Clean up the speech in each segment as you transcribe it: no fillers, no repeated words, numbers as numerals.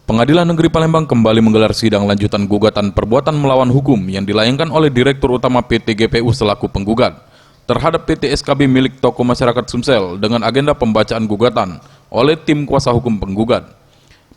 Pengadilan Negeri Palembang kembali menggelar sidang lanjutan gugatan perbuatan melawan hukum yang dilayangkan oleh Direktur Utama PT GPU selaku penggugat terhadap PT SKB milik Toko Masyarakat Sumsel dengan agenda pembacaan gugatan oleh tim kuasa hukum penggugat.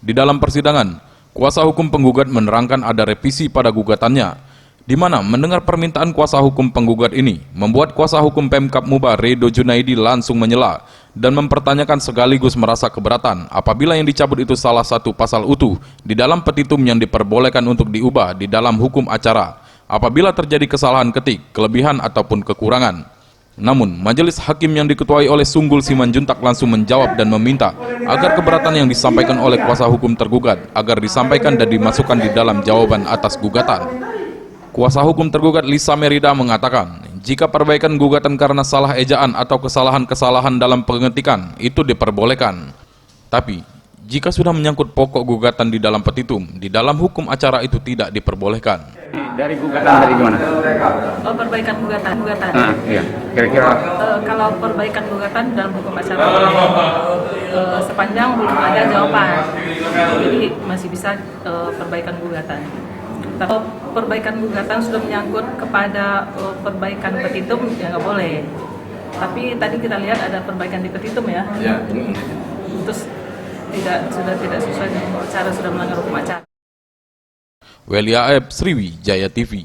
Di dalam persidangan, kuasa hukum penggugat menerangkan ada revisi pada gugatannya, di mana mendengar permintaan kuasa hukum penggugat ini, membuat kuasa hukum Pemkab Muba Redo Junaidi langsung menyela dan mempertanyakan sekaligus merasa keberatan apabila yang dicabut itu salah satu pasal utuh di dalam petitum yang diperbolehkan untuk diubah di dalam hukum acara apabila terjadi kesalahan ketik, kelebihan ataupun kekurangan. Namun, majelis hakim yang diketuai oleh Sunggul Simanjuntak langsung menjawab dan meminta agar keberatan yang disampaikan oleh kuasa hukum tergugat agar disampaikan dan dimasukkan di dalam jawaban atas gugatan. Kuasa hukum tergugat Lisa Merida mengatakan, jika perbaikan gugatan karena salah ejaan atau kesalahan-kesalahan dalam pengetikan itu diperbolehkan. Tapi, jika sudah menyangkut pokok gugatan di dalam petitum, di dalam hukum acara itu tidak diperbolehkan. Dari gugatan dari gimana? Oh, perbaikan gugatan. Iya. Kira-kira kalau perbaikan gugatan dalam hukum acara sepanjang belum ada jawaban, jadi masih bisa perbaikan gugatan. Tapi perbaikan gugatan sudah menyangkut kepada perbaikan petitum, ya nggak boleh. Tapi tadi kita lihat ada perbaikan di petitum ya. Terus sudah tidak sesuai dengan hukum acara, sudah melanggar hukum acara. Welia Aeb, Sriwijaya TV.